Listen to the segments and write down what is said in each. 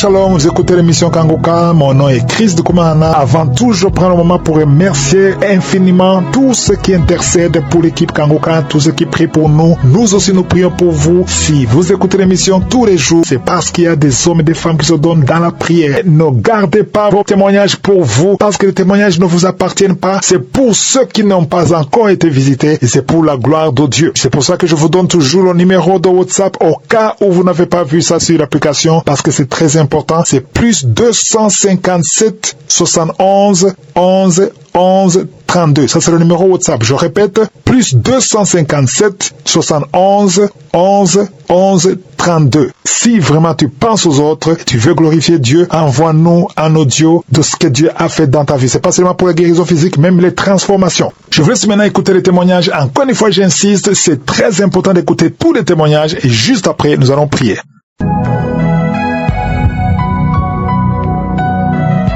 Shalom, vous écoutez l'émission Kanguka, mon nom est Chris de Koumana. Avant tout, je prends le moment pour remercier infiniment tous ceux qui intercèdent pour l'équipe Kanguka, tous ceux qui prient pour nous. Nous aussi, nous prions pour vous. Si vous écoutez l'émission tous les jours, c'est parce qu'il y a des hommes et des femmes qui se donnent dans la prière. Ne gardez pas vos témoignages pour vous, parce que les témoignages ne vous appartiennent pas. C'est pour ceux qui n'ont pas encore été visités et c'est pour la gloire de Dieu. C'est pour ça que je vous donne toujours le numéro de WhatsApp au cas où vous n'avez pas vu ça sur l'application, parce que c'est très important. C'est plus 257 71 11 11 32. Ça, c'est le numéro WhatsApp. Je répète, plus 257 71 11 11 32. Si vraiment tu penses aux autres, tu veux glorifier Dieu, envoie-nous un audio de ce que Dieu a fait dans ta vie. C'est pas seulement pour la guérison physique, même les transformations. Je vous laisse maintenant écouter les témoignages. Encore une fois, j'insiste, c'est très important d'écouter tous les témoignages et juste après, nous allons prier.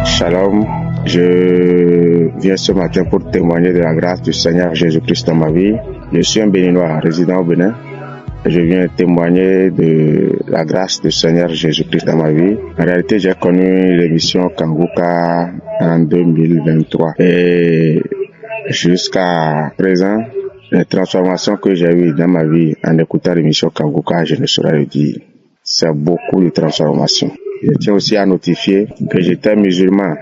Shalom, je viens ce matin pour témoigner de la grâce du Seigneur Jésus-Christ dans ma vie. Je suis un Béninois résident au Bénin. Je viens témoigner de la grâce du Seigneur Jésus-Christ dans ma vie. En réalité, j'ai connu l'émission Kanguka en 2023. Et jusqu'à présent, les transformations que j'ai eues dans ma vie en écoutant l'émission Kanguka, je ne saurais le dire. C'est beaucoup de transformations. Je tiens aussi à notifier que j'étais musulman.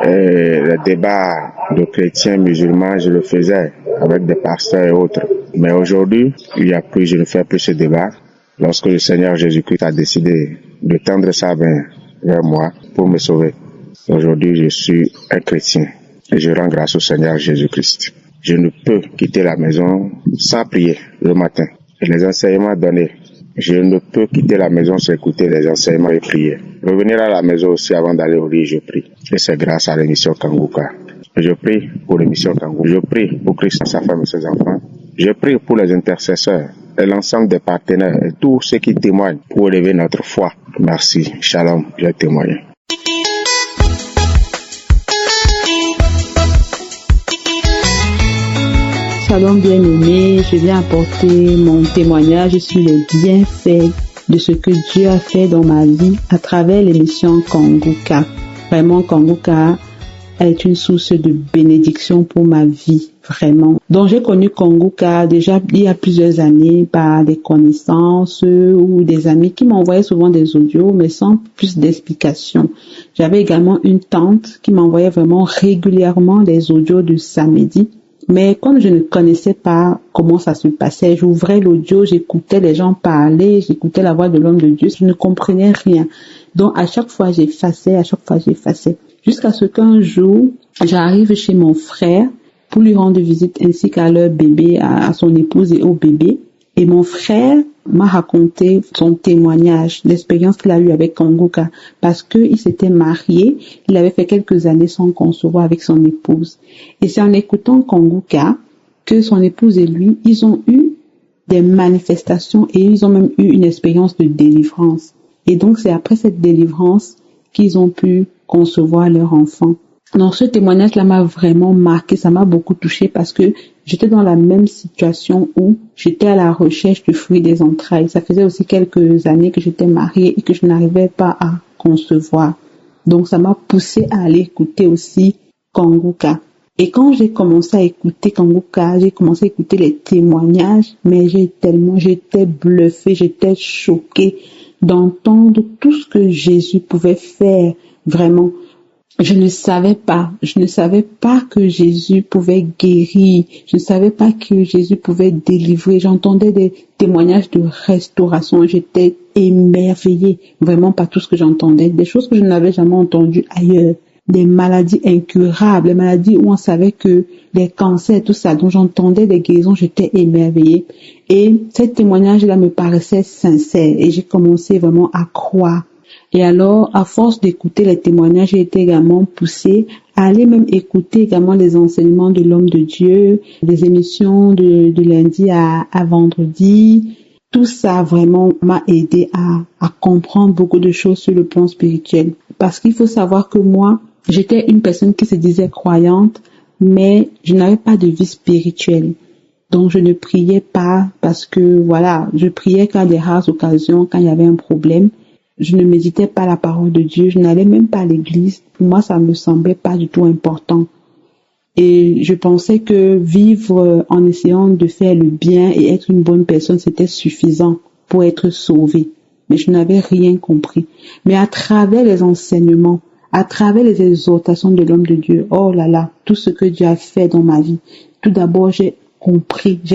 Les débats de chrétiens musulmans, je le faisais avec des pasteurs et autres. Mais aujourd'hui, je ne fais plus ce débat. Lorsque le Seigneur Jésus-Christ a décidé de tendre sa main vers moi pour me sauver. Aujourd'hui, je suis un chrétien et je rends grâce au Seigneur Jésus-Christ. Je ne peux quitter la maison sans prier le matin. Et les enseignements donnés, je ne peux quitter la maison sans écouter les enseignements et prier. Revenir à la maison aussi avant d'aller au lit, je prie. Et c'est grâce à l'émission Kanguka. Je prie pour l'émission Kanguka. Je prie pour Christ, sa femme et ses enfants. Je prie pour les intercesseurs et l'ensemble des partenaires et tous ceux qui témoignent pour élever notre foi. Merci. Shalom, je témoigne. Shalom bien-aimé, je viens apporter mon témoignage sur les bienfaits de ce que Dieu a fait dans ma vie à travers l'émission Kanguka. Vraiment, Kanguka est une source de bénédiction pour ma vie, vraiment. Donc, j'ai connu Kanguka déjà il y a plusieurs années par des connaissances ou des amis qui m'envoyaient souvent des audios, mais sans plus d'explications. J'avais également une tante qui m'envoyait vraiment régulièrement des audios du samedi. Mais comme je ne connaissais pas comment ça se passait, j'ouvrais l'audio, j'écoutais les gens parler, j'écoutais la voix de l'homme de Dieu, je ne comprenais rien. Donc à chaque fois j'effaçais. Jusqu'à ce qu'un jour, j'arrive chez mon frère pour lui rendre visite ainsi qu'à leur bébé, à son épouse et au bébé. Et mon frère m'a raconté son témoignage, l'expérience qu'il a eue avec Kanguka, parce qu'il s'était marié, il avait fait quelques années sans concevoir avec son épouse. Et c'est en écoutant Kanguka que son épouse et lui, ils ont eu des manifestations et ils ont même eu une expérience de délivrance. Et donc c'est après cette délivrance qu'ils ont pu concevoir leur enfant. Donc ce témoignage-là m'a vraiment marqué, ça m'a beaucoup touché parce que j'étais dans la même situation où j'étais à la recherche du fruit des entrailles. Ça faisait aussi quelques années que j'étais mariée et que je n'arrivais pas à concevoir. Donc ça m'a poussé à aller écouter aussi Kanguka. Et quand j'ai commencé à écouter Kanguka, j'ai commencé à écouter les témoignages, mais j'étais bluffée, j'étais choquée d'entendre tout ce que Jésus pouvait faire vraiment. Je ne savais pas que Jésus pouvait guérir, je ne savais pas que Jésus pouvait délivrer. J'entendais des témoignages de restauration, j'étais émerveillée vraiment par tout ce que j'entendais, des choses que je n'avais jamais entendues ailleurs, des maladies incurables, des maladies où on savait que les cancers, tout ça, dont j'entendais des guérisons, j'étais émerveillée. Et ces témoignages-là me paraissaient sincères et j'ai commencé vraiment à croire. Et alors, à force d'écouter les témoignages, j'ai été également poussée à aller même écouter également les enseignements de l'homme de Dieu, des émissions de lundi à vendredi. Tout ça vraiment m'a aidé à comprendre beaucoup de choses sur le plan spirituel. Parce qu'il faut savoir que moi, j'étais une personne qui se disait croyante, mais je n'avais pas de vie spirituelle. Donc, je ne priais pas parce que, voilà, je priais qu'à des rares occasions, quand il y avait un problème. je ne méditais pas la parole de Dieu, je n'allais même pas à l'église. Pour moi, ça me semblait pas du tout important. Et je pensais que vivre en essayant de faire le bien et être une bonne personne, c'était suffisant pour être sauvé. Mais je n'avais rien compris. Mais à travers les enseignements, à travers les exhortations de l'homme de Dieu, oh là là, tout ce que Dieu a fait dans ma vie, tout d'abord, j'ai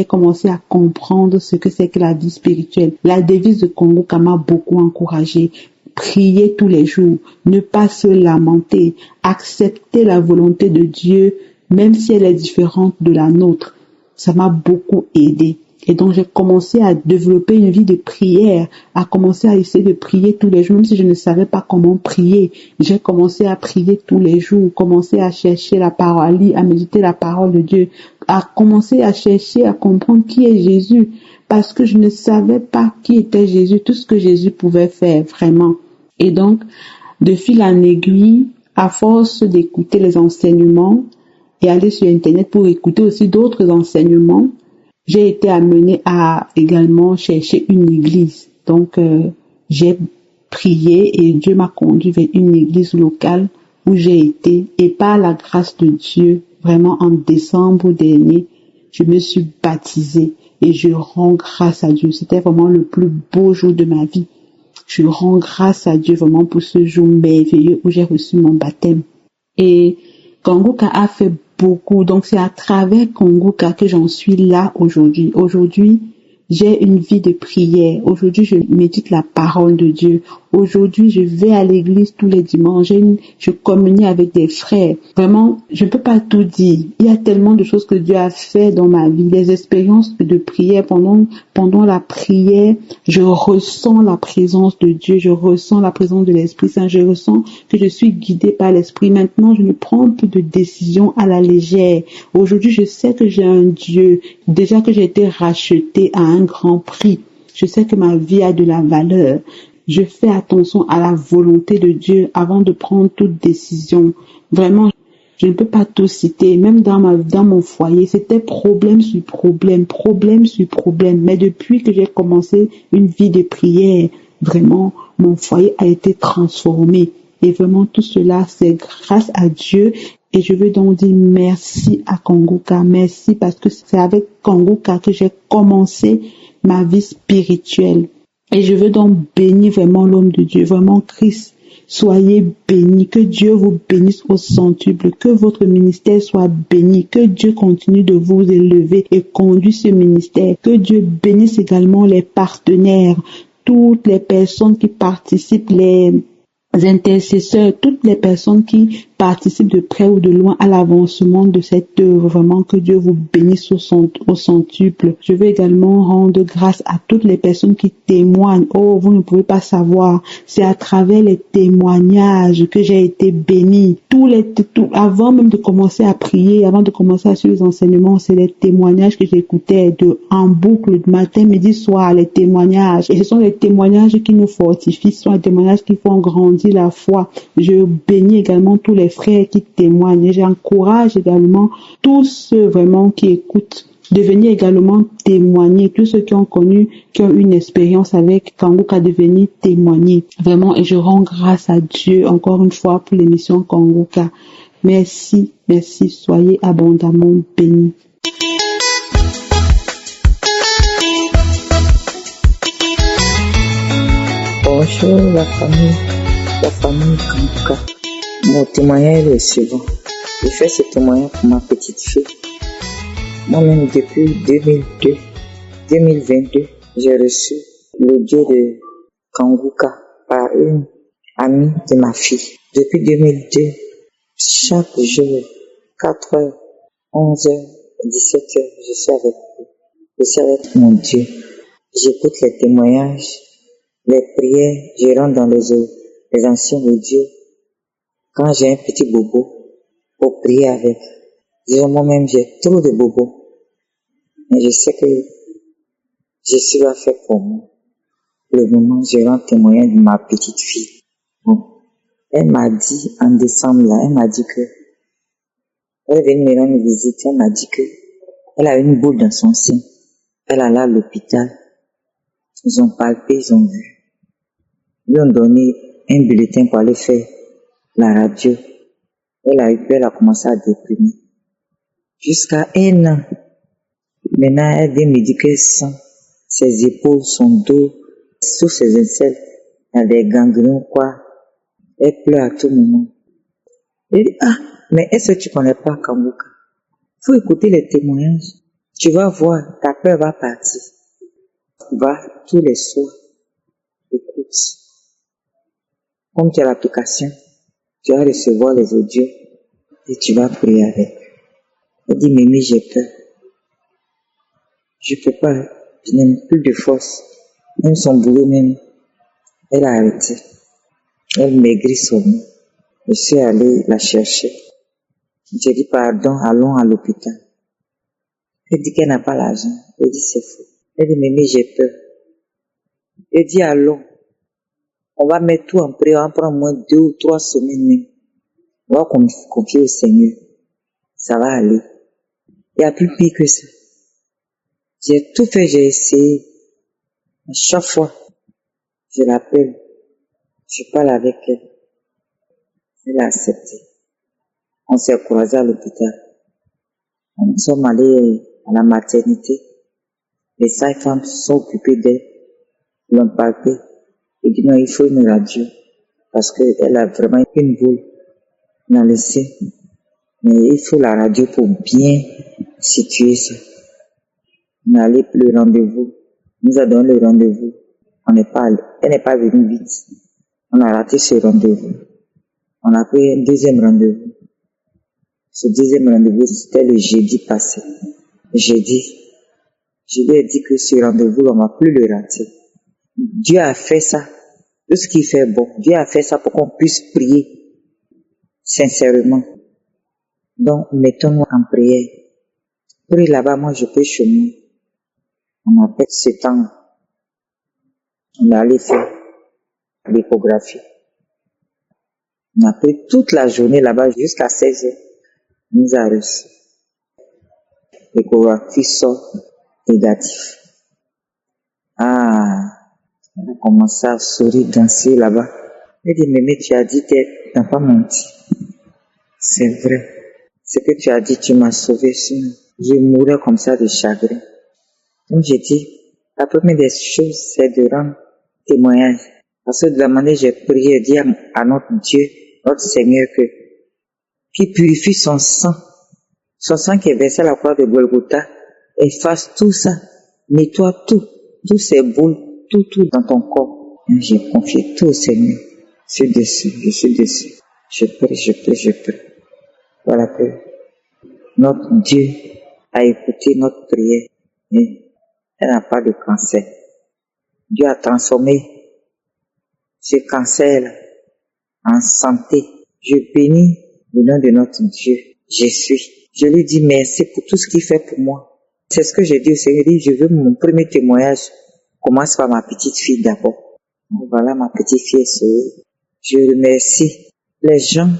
commencé à comprendre ce que c'est que la vie spirituelle. La devise de Kongoka m'a beaucoup encouragée. Prier tous les jours, ne pas se lamenter, accepter la volonté de Dieu, même si elle est différente de la nôtre. Ça m'a beaucoup aidé. Et donc, j'ai commencé à développer une vie de prière, à commencer à essayer de prier tous les jours, même si je ne savais pas comment prier. J'ai commencé à prier tous les jours, commencer à chercher la parole, à lire, à méditer la parole de Dieu, à commencer à chercher, à comprendre qui est Jésus, parce que je ne savais pas qui était Jésus, tout ce que Jésus pouvait faire, vraiment. Et donc, de fil en aiguille, à force d'écouter les enseignements et aller sur Internet pour écouter aussi d'autres enseignements, j'ai été amenée à également chercher une église. Donc, j'ai prié et Dieu m'a conduit vers une église locale où j'ai été. Et par la grâce de Dieu, vraiment en décembre dernier, je me suis baptisée et je rends grâce à Dieu. C'était vraiment le plus beau jour de ma vie. Je rends grâce à Dieu vraiment pour ce jour merveilleux où j'ai reçu mon baptême. Et Kongoka a fait beaucoup. Donc, c'est à travers Kongoka que j'en suis là aujourd'hui. Aujourd'hui, j'ai une vie de prière. Aujourd'hui, je médite la parole de Dieu. Aujourd'hui, je vais à l'église tous les dimanches. Je communie avec des frères. Vraiment, je ne peux pas tout dire. Il y a tellement de choses que Dieu a fait dans ma vie. Des expériences de prière. Pendant la prière, je ressens la présence de Dieu. Je ressens la présence de l'Esprit Saint. Je ressens que je suis guidée par l'Esprit. Maintenant, je ne prends plus de décisions à la légère. Aujourd'hui, je sais que j'ai un Dieu. Déjà que j'ai été rachetée à un grand prix. Je sais que ma vie a de la valeur. Je fais attention à la volonté de Dieu avant de prendre toute décision. Vraiment, je ne peux pas tout citer. Même dans mon foyer, c'était problème sur problème, problème sur problème. Mais depuis que j'ai commencé une vie de prière, vraiment, mon foyer a été transformé. Et vraiment, tout cela, c'est grâce à Dieu. Et je veux donc dire merci à Kongoka. Merci parce que c'est avec Kongoka que j'ai commencé ma vie spirituelle. Et je veux donc bénir vraiment l'homme de Dieu, vraiment Christ. Soyez bénis, que Dieu vous bénisse au centuple, que votre ministère soit béni, que Dieu continue de vous élever et conduire ce ministère, que Dieu bénisse également les partenaires, toutes les personnes qui participent, les intercesseurs, toutes les personnes qui participent de près ou de loin à l'avancement de cette œuvre. Vraiment que Dieu vous bénisse au centuple. Je veux également rendre grâce à toutes les personnes qui témoignent. Oh, vous ne pouvez pas savoir. C'est à travers les témoignages que j'ai été bénie. Avant même de commencer à prier, avant de commencer à suivre les enseignements, c'est les témoignages que j'écoutais en boucle, matin, midi, soir, les témoignages. Et ce sont les témoignages qui nous fortifient, ce sont les témoignages qui font grandir la foi. Je bénis également tous les frères qui témoignent et j'encourage également tous ceux vraiment qui écoutent de venir également témoigner, tous ceux qui ont une expérience avec Kongoka de venir témoigner. Vraiment, et je rends grâce à Dieu encore une fois pour l'émission Kongoka. Merci, merci, soyez abondamment bénis. Bonjour la famille Kongoka. Mon témoignage est le suivant. Je fais ce témoignage pour ma petite fille. Moi-même, depuis 2022, j'ai reçu le Dieu de Kongoka par une amie de ma fille. Depuis 2002, chaque jour, 4h, 11h, 17h, je suis avec lui. Je suis avec mon Dieu. J'écoute les témoignages, les prières, je rentre dans les anciens de Dieu. Quand j'ai un petit bobo, pour prier avec. Moi-même, j'ai trop de bobos. Mais je sais que Jésus va faire pour moi. Pour le moment, je rends témoignage de ma petite fille. Bon. Elle m'a dit, en décembre, là, elle m'a dit que, elle est venue me rendre visite, elle m'a dit que, elle a une boule dans son sein. Elle allait à l'hôpital. Ils ont palpé, ils ont vu. Lui ont donné un bulletin pour aller faire la radio. Elle a eu peur, elle a commencé à déprimer. Jusqu'à 1 an. Maintenant, elle vient me dire qu'elle sent ses épaules, son dos, sous ses aisselles, il y a des ganglions, quoi. Elle pleure à tout moment. Elle dit, ah, mais est-ce que tu connais pas Kanguka? Faut écouter les témoignages. Tu vas voir, ta peur va partir. Va tous les soirs. Écoute. Comme tu as l'application, tu vas recevoir les audios et tu vas prier avec. Elle dit, Mimi, j'ai peur. Je peux pas, je n'ai plus de force. Même son boulot même, elle a arrêté. Elle maigrit son nom. Je suis allé la chercher. J'ai dit, pardon, allons à l'hôpital. Elle dit qu'elle n'a pas l'argent. Elle dit, c'est faux. Elle dit, Mimi, j'ai peur. Elle dit, allons. On va mettre tout en prière, on va prendre au moins 2 ou 3 semaines même. On va confier au Seigneur. Ça va aller. Il n'y a plus pire que ça. J'ai tout fait, j'ai essayé. À chaque fois, je l'appelle. Je parle avec elle. Elle a accepté. On s'est croisés à l'hôpital. Nous sommes allés à la maternité. Les sages-femmes se sont occupées d'elle. Ils l'ont palpé. Ils disent non, il faut une radio. Parce qu'elle a vraiment une boule dans le sein. Mais il faut la radio pour bien situer ça. On est allé pour le rendez-vous. On nous a donné le rendez-vous. Elle n'est pas venue vite. On a raté ce rendez-vous. On a pris un deuxième rendez-vous. Ce deuxième rendez-vous, c'était le jeudi passé. Jeudi. Je lui ai dit que ce rendez-vous, on ne va plus le rater. Dieu a fait ça. Tout ce qu'il fait bon. Dieu a fait ça pour qu'on puisse prier sincèrement. Donc, mettons-nous en prière. Prie là-bas, moi je prie chez moi. On a fait ce temps. On est allé faire l'échographie. On a pris toute la journée là-bas jusqu'à 16h. On nous a reçus. L'échographie sort négatif. Ah, on a commencé à sourire, danser là-bas. Elle dit, mais tu as dit que tu n'as pas menti. C'est vrai. Ce que tu as dit, tu m'as sauvé, sinon je mourrais comme ça de chagrin. Donc j'ai dit, la première des choses, c'est de rendre témoignage. Parce que de la manière j'ai prié, dire à notre Dieu, notre Seigneur, qu'il purifie son sang qui est versé à la croix de Golgotha, efface tout ça, nettoie tout, tous ces boules, tout dans ton corps. Et j'ai confié tout au Seigneur. Je suis dessus. Je prie. Voilà que notre Dieu a écouté notre prière et elle n'a pas de cancer. Dieu a transformé ce cancer-là en santé. Je bénis le nom de notre Dieu. Je lui dis merci pour tout ce qu'il fait pour moi. C'est ce que j'ai dit au Seigneur. Je veux mon premier témoignage. Commence par ma petite fille d'abord. Voilà ma petite fille est sauvée. Je remercie les gens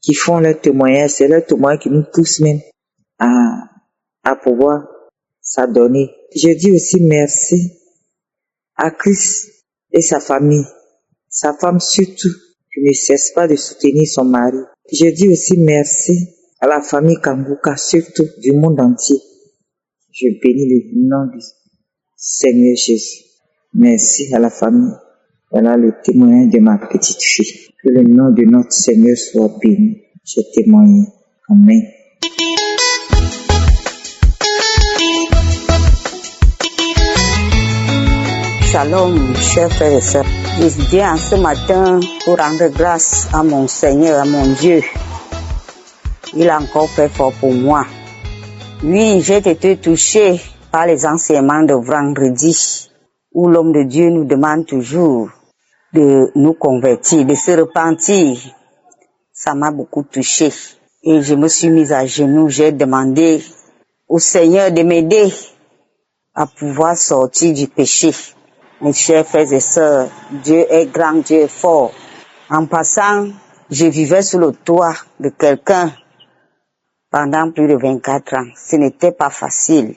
qui font leur témoignage. C'est leur témoignage qui nous pousse même à pouvoir s'adonner. Je dis aussi merci à Christ et sa famille. Sa femme surtout, qui ne cesse pas de soutenir son mari. Je dis aussi merci à la famille Kanguka, surtout du monde entier. Je bénis le nom du Seigneur Jésus. Merci à la famille. Voilà le témoignage de ma petite fille. Que le nom de notre Seigneur soit béni. Je témoigne. Amen. Shalom, chers frères et sœurs. Je viens ce matin pour rendre grâce à mon Seigneur, à mon Dieu. Il a encore fait fort pour moi. Oui, j'ai été touché par les enseignements de vendredi, où l'homme de Dieu nous demande toujours de nous convertir, de se repentir. Ça m'a beaucoup touché. Et je me suis mise à genoux, j'ai demandé au Seigneur de m'aider à pouvoir sortir du péché. Mes chers frères et sœurs, Dieu est grand, Dieu est fort. En passant, je vivais sous le toit de quelqu'un pendant plus de 24 ans. Ce n'était pas facile.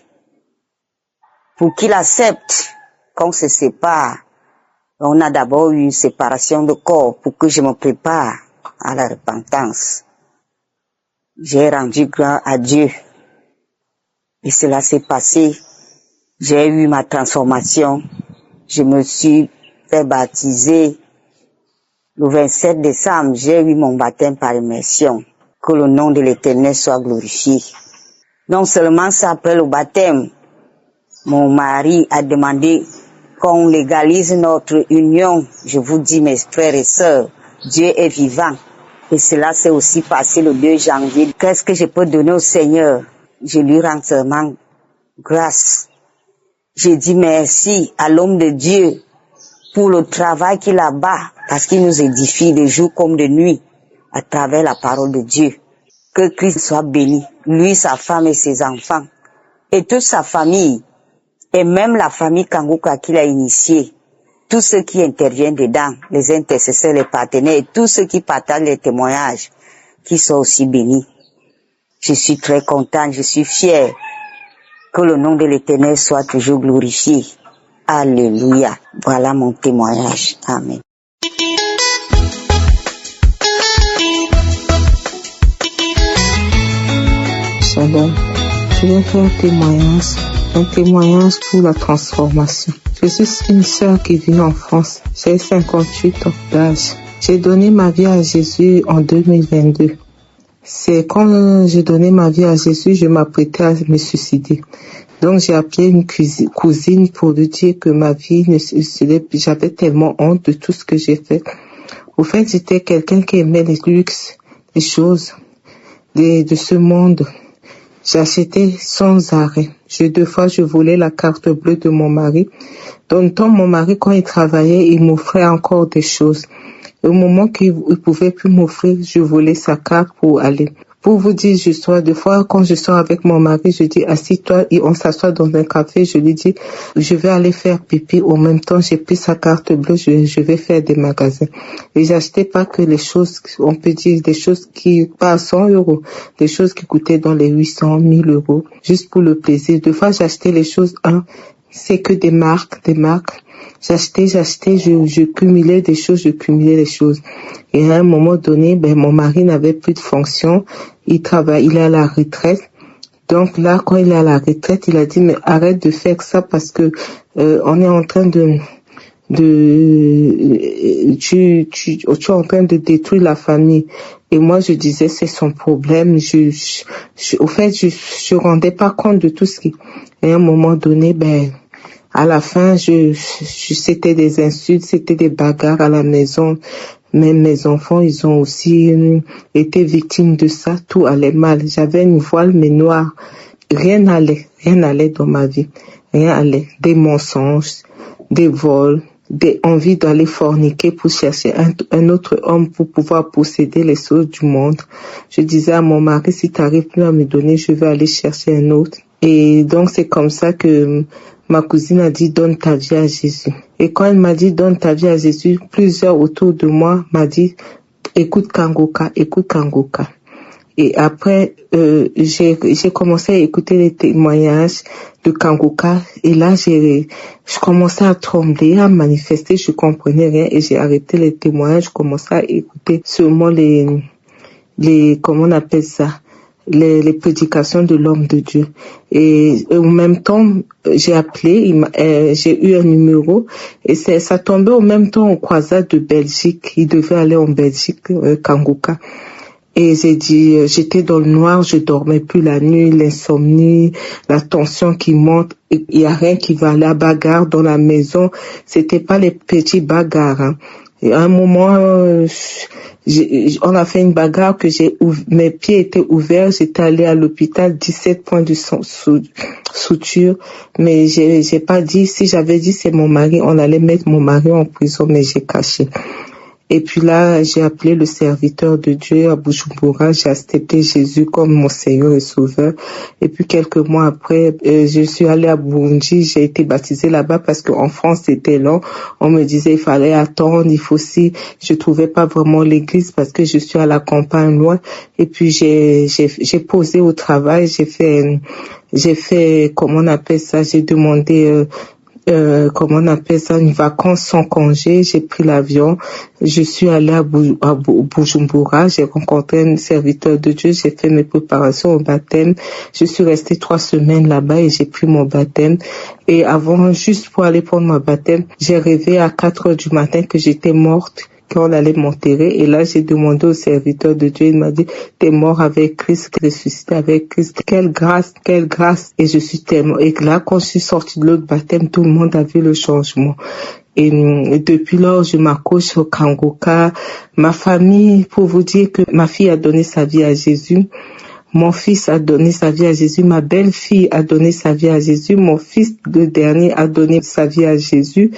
Pour qu'il accepte qu'on se sépare, On a d'abord eu une séparation de corps pour que je me prépare à la repentance. J'ai rendu grâce à Dieu. Et cela s'est passé. J'ai eu ma transformation. Je me suis fait baptiser. Le 27 décembre, j'ai eu mon baptême par immersion. Que le nom de l'Éternel soit glorifié. Non seulement ça, après le baptême, mon mari a demandé qu'on légalise notre union. Je vous dis, mes frères et sœurs, Dieu est vivant. Et cela s'est aussi passé le 2 janvier. Qu'est-ce que je peux donner au Seigneur? Je lui rends seulement grâce. Je dis merci à l'homme de Dieu pour le travail qu'il abat, parce qu'il nous édifie de jour comme de nuit à travers la parole de Dieu. Que Christ soit béni, lui, sa femme et ses enfants, et toute sa famille, et même la famille Kanguka qu'il a initiée, tous ceux qui interviennent dedans, les intercesseurs, les partenaires, et tous ceux qui partagent les témoignages, qui sont aussi bénis. Je suis très contente, je suis fière. Que le nom de l'Éternel soit toujours glorifié. Alléluia. Voilà mon témoignage. Amen. Shalom. Je vais faire un témoignage pour la transformation. Je suis une sœur qui vit en France. J'ai 58 ans d'âge. J'ai donné ma vie à Jésus en 2022. C'est quand j'ai donné ma vie à Jésus, je m'apprêtais à me suicider. Donc j'ai appelé une cousine pour lui dire que ma vie j'avais tellement honte de tout ce que j'ai fait. Au fait, j'étais quelqu'un qui aimait les luxes, les choses de ce monde. J'achetais sans arrêt. 2 fois, je volais la carte bleue de mon mari. Donc, mon mari, quand il travaillait, il m'offrait encore des choses. Au moment qu'il pouvait plus m'offrir, je volais sa carte pour aller. Pour vous dire, 2 fois, quand je sors avec mon mari, je dis, assis-toi, et on s'assoit dans un café, je lui dis, je vais aller faire pipi. En même temps, j'ai pris sa carte bleue, je vais faire des magasins. Et j'achetais pas que les choses, on peut dire, des choses qui, pas à 100 €, des choses qui coûtaient dans les 800, 1000 €, juste pour le plaisir. 2 fois, j'achetais les choses, c'est que des marques. J'achetais, je cumulais des choses, les choses. Et à un moment donné, mon mari n'avait plus de fonction. Il est à la retraite. Donc là, quand il est à la retraite, il a dit, mais arrête de faire ça parce que, on est en train tu es en train de détruire la famille. Et moi, je disais, c'est son problème. Au fait, je rendais pas compte de tout ce qui, et à un moment donné, à la fin, c'était des insultes, c'était des bagarres à la maison. Même mes enfants, ils ont aussi été victimes de ça. Tout allait mal. J'avais une voile, mais noire. Rien n'allait dans ma vie. Rien allait. Des mensonges, des vols, des envies d'aller forniquer pour chercher un autre homme pour pouvoir posséder les choses du monde. Je disais à mon mari, si tu n'arrives plus à me donner, je vais aller chercher un autre. Et donc, c'est comme ça que ma cousine a dit, donne ta vie à Jésus. Et quand elle m'a dit, donne ta vie à Jésus, plusieurs autour de moi m'a dit, écoute Kanguka. Et après, j'ai commencé à écouter les témoignages de Kanguka. Et là, je commençais à trembler, à manifester, je comprenais rien. Et j'ai arrêté les témoignages, je commençais à écouter seulement les comment on appelle ça? Les prédications de l'homme de Dieu. Et en même temps, j'ai appelé, j'ai eu un numéro, et ça tombait en même temps au croisade de Belgique. Il devait aller en Belgique, Kanguka. Et j'ai dit, j'étais dans le noir, je dormais plus la nuit, l'insomnie, la tension qui monte. Il y a rien qui va, la bagarre dans la maison. C'était pas les petits bagarres, hein. Et à un moment, on a fait une bagarre que mes pieds étaient ouverts, j'étais allée à l'hôpital, 17 points de suture, mais j'ai pas dit, si j'avais dit c'est mon mari, on allait mettre mon mari en prison, mais j'ai caché. Et puis là, j'ai appelé le serviteur de Dieu à Bujumbura, j'ai accepté Jésus comme mon Seigneur et Sauveur. Et puis quelques mois après, je suis allée à Burundi, j'ai été baptisée là-bas parce qu'en France c'était long. On me disait il fallait attendre, je trouvais pas vraiment l'église parce que je suis à la campagne loin. Et puis j'ai posé au travail, j'ai fait, comment on appelle ça, j'ai demandé comment on appelle ça, une vacance sans congé. J'ai pris l'avion, je suis allée à Bujumbura, j'ai rencontré un serviteur de Dieu, j'ai fait mes préparations au baptême. Je suis restée 3 semaines là-bas et j'ai pris mon baptême. Et avant, juste pour aller prendre mon baptême, j'ai rêvé à 4 heures du matin que j'étais morte, qu'on allait m'enterrer. Et là, j'ai demandé au serviteur de Dieu, il m'a dit, t'es mort avec Christ, ressuscité avec Christ. Quelle grâce, quelle grâce. Et je suis tellement, et là, quand je suis sortie de l'autre baptême, tout le monde a vu le changement. Et depuis lors, je m'accroche au Kangoka. Ma famille, pour vous dire que ma fille a donné sa vie à Jésus. Mon fils a donné sa vie à Jésus. Ma belle-fille a donné sa vie à Jésus. Mon fils, le dernier, a donné sa vie à Jésus.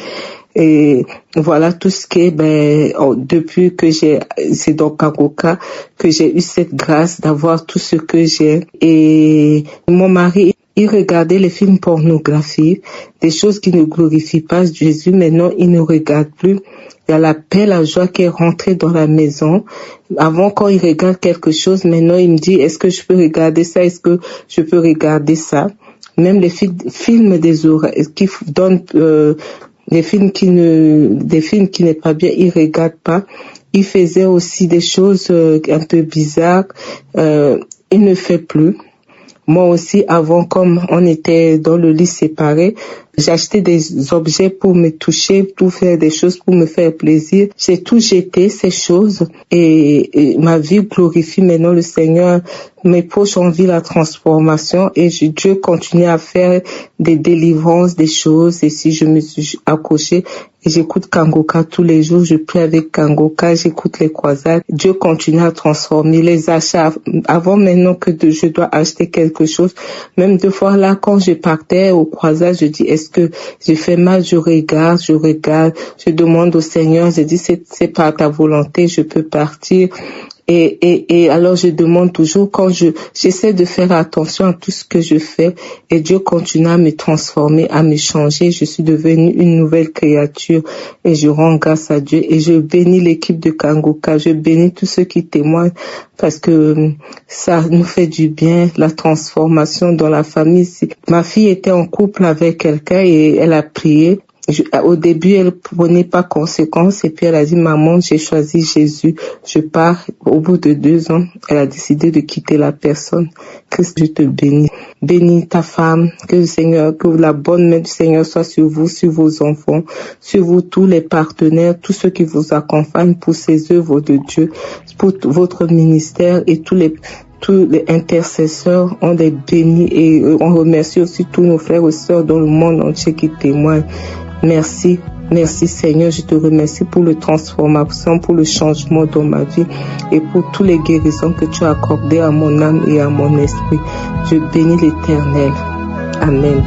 Et voilà tout ce qui est, depuis que c'est dans Kangoka que j'ai eu cette grâce d'avoir tout ce que j'ai. Et mon mari, il regardait les films pornographiques, des choses qui ne glorifient pas Jésus. Maintenant, il ne regarde plus. Il y a la paix, la joie qui est rentrée dans la maison. Avant, quand il regarde quelque chose, maintenant, il me dit, est-ce que je peux regarder ça? Est-ce que je peux regarder ça? Même les films des oreilles, qui donnent, des films qui n'est pas bien, il regarde pas. Il faisait aussi des choses un peu bizarres. Il ne fait plus. Moi aussi, avant, comme on était dans le lit séparé, j'achetais des objets pour me toucher, pour faire des choses, pour me faire plaisir. J'ai tout jeté, ces choses, et ma vie glorifie maintenant le Seigneur. Mes poches ont vu la transformation et Dieu continue à faire des délivrances, des choses. Et si je me suis accrochée et j'écoute Kangoka tous les jours, je prie avec Kangoka, j'écoute les croisades. Dieu continue à transformer les achats. Avant maintenant que je dois acheter quelque chose, même 2 fois là, quand je partais aux croisades, je dis, est-ce que j'ai fait mal? Je regarde, je demande au Seigneur, je dis, c'est par ta volonté, je peux partir. Et alors je demande toujours, quand j'essaie de faire attention à tout ce que je fais, et Dieu continue à me transformer, à me changer. Je suis devenue une nouvelle créature et je rends grâce à Dieu et je bénis l'équipe de Kangoka, je bénis tous ceux qui témoignent parce que ça nous fait du bien, la transformation dans la famille. Ma fille était en couple avec quelqu'un et elle a prié. Au début, elle prenait pas conséquence et puis elle a dit, maman, j'ai choisi Jésus, je pars. Au bout de 2 ans, elle a décidé de quitter la personne. Christ, je te bénis. Bénis ta femme, que le Seigneur, que la bonne main du Seigneur soit sur vous, sur vos enfants, sur vous tous les partenaires, tous ceux qui vous accompagnent pour ces œuvres de Dieu, pour votre ministère et tous les intercesseurs, on les bénit et on remercie aussi tous nos frères et sœurs dans le monde entier qui témoignent. Merci, merci Seigneur, je te remercie pour la transformation, pour le changement dans ma vie et pour toutes les guérisons que tu as accordées à mon âme et à mon esprit. Je bénis l'Éternel. Amen.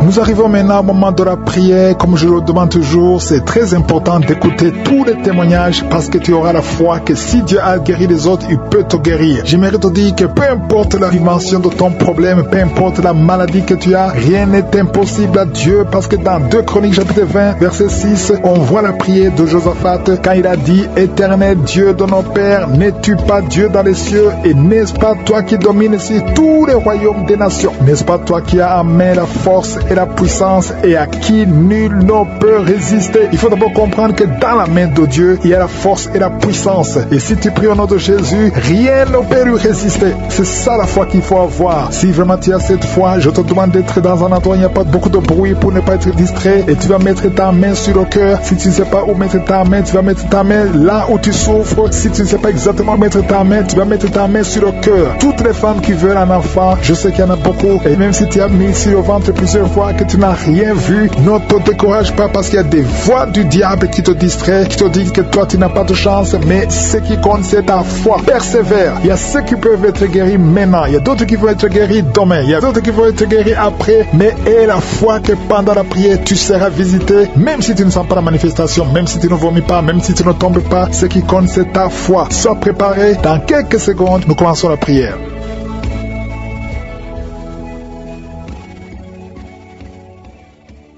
Nous arrivons maintenant au moment de la prière. Comme je le demande toujours, c'est très important d'écouter tous les témoignages parce que tu auras la foi que si Dieu a guéri les autres, il peut te guérir. J'aimerais te dire que peu importe la dimension de ton problème, peu importe la maladie que tu as, rien n'est impossible à Dieu parce que dans 2 Chroniques chapitre 20, verset 6, on voit la prière de Josaphat quand il a dit, Éternel Dieu de nos pères, n'es-tu pas Dieu dans les cieux et n'est-ce pas toi qui domines sur tous les royaumes des nations? N'est-ce pas toi qui as en main la force et la puissance et à qui nul ne peut résister? Il faut d'abord comprendre que dans la main de Dieu, il y a la force et la puissance. Et si tu pries au nom de Jésus, rien ne peut lui résister. C'est ça la foi qu'il faut avoir. Si vraiment tu as cette foi, je te demande d'être dans un endroit où il n'y a pas beaucoup de bruit pour ne pas être distrait. Et tu vas mettre ta main sur le cœur. Si tu ne sais pas où mettre ta main, tu vas mettre ta main là où tu souffres. Si tu ne sais pas exactement où mettre ta main, tu vas mettre ta main sur le cœur. Toutes les femmes qui veulent un enfant, je sais qu'il y en a beaucoup. Et même si tu as mis sur le ventre plusieurs fois que tu n'as rien vu, ne te décourage pas parce qu'il y a des voix du diable qui te distraient, qui te disent que toi tu n'as pas de chance, mais ce qui compte c'est ta foi. Persévère. Il y a ceux qui peuvent être guéris maintenant, il y a d'autres qui vont être guéris demain, il y a d'autres qui vont être guéris après, mais aie la foi que pendant la prière tu seras visité, même si tu ne sens pas la manifestation, même si tu ne vomis pas, même si tu ne tombes pas, ce qui compte c'est ta foi. Sois préparé, dans quelques secondes nous commençons la prière.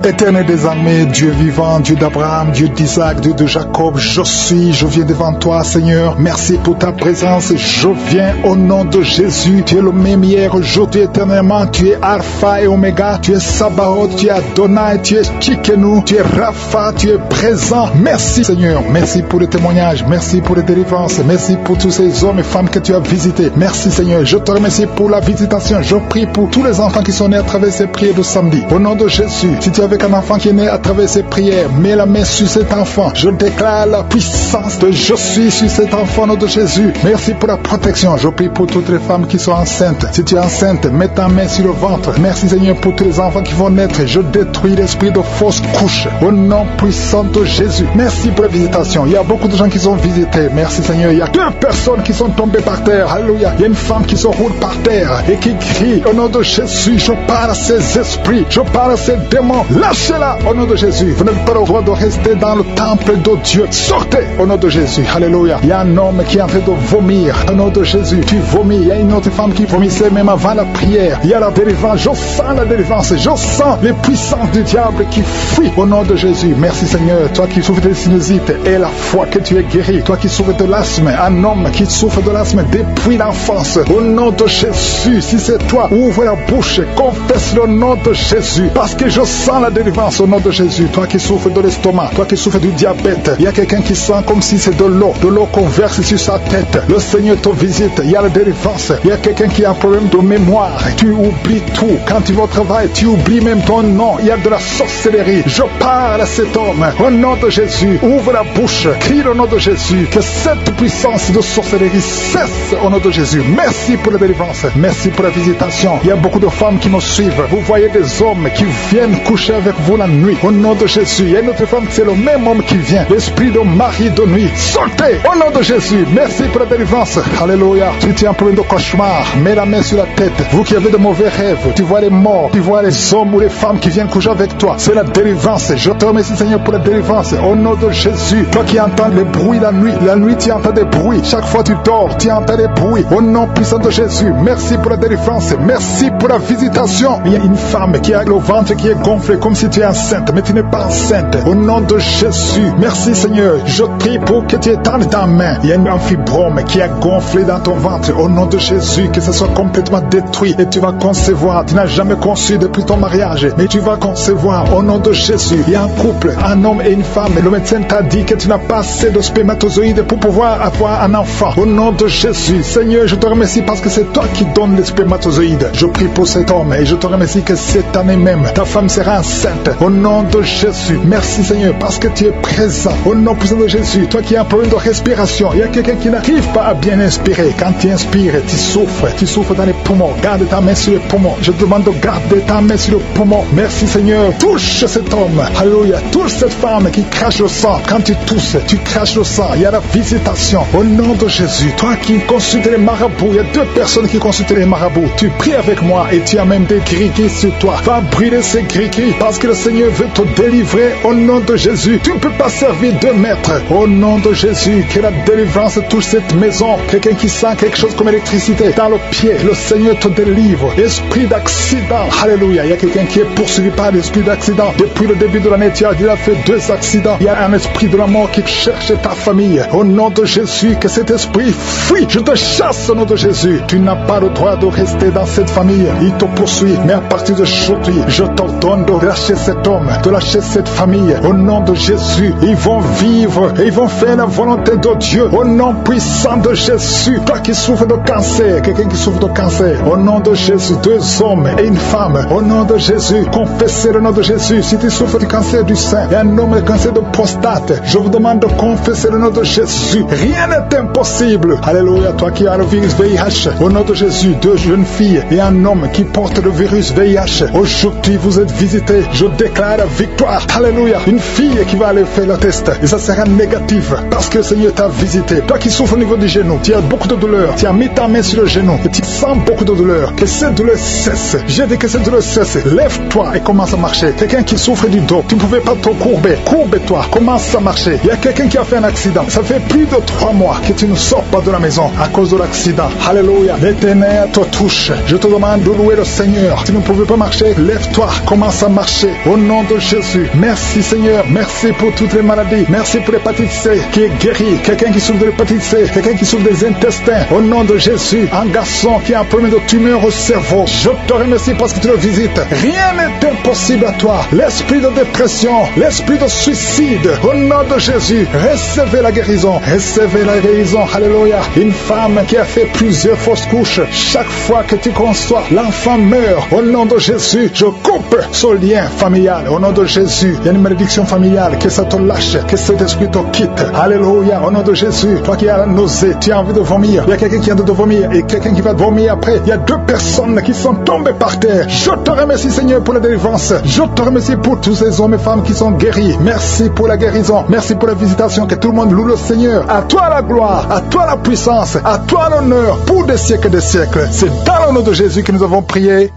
Éternel des armées, Dieu vivant, Dieu d'Abraham, Dieu d'Isaac, Dieu de Jacob, je viens devant toi, Seigneur. Merci pour ta présence. Je viens au nom de Jésus. Tu es le même hier, aujourd'hui, éternellement. Tu es Alpha et Oméga. Tu es Sabaoth, tu es Adonai, tu es Tchikenu, tu es Rapha, tu es présent. Merci, Seigneur. Merci pour le témoignage. Merci pour les délivrances. Merci pour tous ces hommes et femmes que tu as visités. Merci, Seigneur. Je te remercie pour la visitation. Je prie pour tous les enfants qui sont nés à travers ces prières de samedi. Au nom de Jésus, si tu es avec un enfant qui est né à travers ces prières, mets la main sur cet enfant. Je déclare la puissance de je suis sur cet enfant au nom de Jésus. Merci pour la protection. Je prie pour toutes les femmes qui sont enceintes. Si tu es enceinte, mets ta main sur le ventre. Merci, Seigneur, pour tous les enfants qui vont naître. Je détruis l'esprit de fausse couche. Au nom puissant de Jésus. Merci pour la visitation. Il y a beaucoup de gens qui sont visités. Merci, Seigneur. Il y a 2 personnes qui sont tombées par terre. Alléluia. Il y a une femme qui se roule par terre et qui crie au nom de Jésus. Je parle à ces esprits. Je parle à ces démons. Lâchez-la au nom de Jésus. Vous n'avez pas le droit de rester dans le temple de Dieu. Sortez au nom de Jésus. Alléluia. Il y a un homme qui est en train de vomir au nom de Jésus. Tu vomis. Il y a une autre femme qui vomissait même avant la prière. Il y a la délivrance. Je sens la délivrance. Je sens les puissances du diable qui fuient au nom de Jésus. Merci, Seigneur. Toi qui souffres de sinusite et la foi que tu es guéri. Toi qui souffres de l'asthme. Un homme qui souffre de l'asthme depuis l'enfance. Au nom de Jésus. Si c'est toi, ouvre la bouche. Confesse le nom de Jésus. Parce que je sens la délivrance au nom de Jésus. Toi qui souffres de l'estomac. Toi qui souffres du diabète. Il y a quelqu'un qui sent comme si c'est de l'eau qu'on verse sur sa tête. Le Seigneur te visite. Il y a la délivrance. Il y a quelqu'un qui a un problème de mémoire. Tu oublies tout. Quand tu vas au travail, tu oublies même ton nom. Il y a de la sorcellerie. Je parle à cet homme. Au nom de Jésus, ouvre la bouche. Crie le nom de Jésus. Que cette puissance de sorcellerie cesse au nom de Jésus. Merci pour la délivrance. Merci pour la visitation. Il y a beaucoup de femmes qui me suivent. Vous voyez des hommes qui viennent coucher avec vous la nuit. Au nom de Jésus. Il y a une autre femme, c'est le même homme qui vient. L'esprit de mari de nuit. Sortez au nom de Jésus. Merci pour la délivrance. Alléluia. Si tu as un problème de cauchemar, mets la main sur la tête. Vous qui avez de mauvais rêves, tu vois les morts, tu vois les hommes ou les femmes qui viennent coucher avec toi. C'est la délivrance. Je te remercie, Seigneur, pour la délivrance. Au nom de Jésus. Toi qui entends les bruits la nuit tu entends des bruits. Chaque fois tu dors, tu entends des bruits. Au nom puissant de Jésus. Merci pour la délivrance. Merci pour la visitation. Il y a une femme qui a le ventre qui est gonflé comme si tu es enceinte, mais tu n'es pas enceinte. Au nom de Jésus. Merci, Seigneur. Je prie pour que tu étendes ta main. Il y a un fibrome qui a gonflé dans ton ventre. Au nom de Jésus, que ce soit complètement détruit et tu vas concevoir. Tu n'as jamais conçu depuis ton mariage, mais tu vas concevoir au nom de Jésus. Il y a un couple, un homme et une femme. Et le médecin t'a dit que tu n'as pas assez de spermatozoïdes pour pouvoir avoir un enfant. Au nom de Jésus, Seigneur, je te remercie parce que c'est toi qui donnes les spermatozoïdes. Je prie pour cet homme et je te remercie que cette année même, ta femme sera enceinte. Au nom de Jésus, merci Seigneur parce que tu es présent. Au nom puissant de Jésus, toi qui as un problème de respiration, il y a quelqu'un qui n'arrive pas à bien inspirer. Quand tu inspires, tu souffres dans les poumons. Garde ta main sur les poumons. Je te demande de garder ta main sur le poumon. Merci Seigneur. Touche cet homme. Alléluia. Touche cette femme qui crache le sang. Quand tu tousses, tu craches le sang. Il y a la visitation. Au nom de Jésus. Toi qui consultes les marabouts, il y a 2 personnes qui consultent les marabouts. Tu pries avec moi et tu as même des gris-gris sur toi. Va brûler ces gris-gris parce que le Seigneur veut te délivrer au nom de Jésus. Tu ne peux pas servir 2 maîtres. Au nom de Jésus, que la délivrance touche cette maison. Quelqu'un qui sent quelque chose comme électricité dans le pied. Le Seigneur te délivre. Esprit d'accident. Alléluia. Il y a quelqu'un qui est poursuivi par l'esprit d'accident. Depuis le début de l'année, tu as déjà fait 2 accidents. Il y a un esprit de la mort qui cherche ta famille. Au nom de Jésus, que cet esprit fuit. Je te chasse au nom de Jésus. Tu n'as pas le droit de rester dans cette famille. Il te poursuit. Mais à partir d'aujourd'hui, je t'ordonne de lâcher cet homme, de lâcher cette famille. Au nom de Jésus, ils vont vivre et ils vont faire la volonté de Dieu. Au nom puissant de Jésus. Toi qui souffres de cancer, quelqu'un qui souffre de cancer. Au nom de Jésus, 2 hommes et une femme. Au nom de Jésus, confessez le nom de Jésus. Si tu souffres du cancer du sein et un homme de cancer de prostate, je vous demande de confesser le nom de Jésus. Rien n'est impossible. Alléluia. Toi qui as le virus VIH, au nom de Jésus, 2 jeunes filles et un homme qui porte le virus VIH. Aujourd'hui, vous êtes visités. Je déclare la victoire. Alléluia. Une fille qui va aller faire le test et ça sera négatif parce que le Seigneur t'a visité. Toi qui souffres au niveau du genou, tu as beaucoup de douleur. Tu as mis ta main sur le genou et tu sens beaucoup de douleur. Que cette douleur cesse. J'ai dit que cette douleur cesse. Lève-toi et commence à marcher. Quelqu'un qui souffre du dos, tu ne pouvais pas te courber. Courbe-toi. Commence à marcher. Il y a quelqu'un qui a fait un accident. Ça fait plus de 3 mois que tu ne sors pas de la maison à cause de l'accident. Alléluia. L'Éternel te touche. Je te demande de louer le Seigneur. Tu ne pouvais pas marcher. Lève-toi. Commence à marcher. lâcher au nom de Jésus. Merci Seigneur, merci pour toutes les maladies, merci pour l'hépatite C qui est guérie, quelqu'un qui souffre de l'hépatite C, quelqu'un qui souffre des intestins, au nom de Jésus, un garçon qui a un problème de tumeur au cerveau, je te remercie parce que tu le visites. Rien n'est impossible à toi. L'esprit de dépression, l'esprit de suicide, au nom de Jésus, recevez la guérison, recevez la guérison, alléluia. Une femme qui a fait plusieurs fausses couches, chaque fois que tu conçois, l'enfant meurt, au nom de Jésus, je coupe ce lien familial, au nom de Jésus. Il y a une malédiction familiale, que ça te lâche, que cet esprit te quitte, alléluia, au nom de Jésus. Toi qui as la nausée, tu as envie de vomir, il y a quelqu'un qui a envie de vomir et quelqu'un qui va vomir après. Il y a deux personnes qui sont tombées par terre. Je te remercie Seigneur pour la délivrance, je te remercie pour tous ces hommes et femmes qui sont guéris. Merci pour la guérison, merci pour la visitation, que tout le monde loue le Seigneur. À toi la gloire, à toi la puissance, à toi l'honneur pour des siècles et des siècles. C'est dans le nom de Jésus que nous avons prié.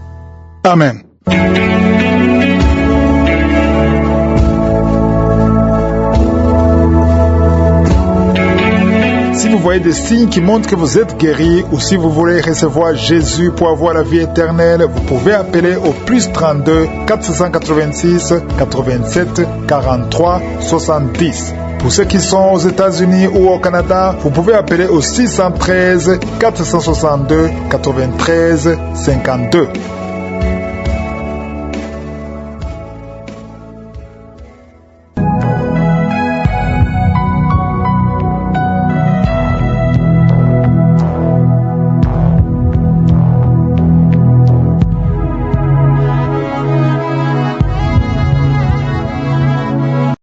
Amen. Si vous voyez des signes qui montrent que vous êtes guéri, ou si vous voulez recevoir Jésus pour avoir la vie éternelle, vous pouvez appeler au plus 32 486 87 43 70. Pour ceux qui sont aux États-Unis ou au Canada, vous pouvez appeler au 613 462 93 52.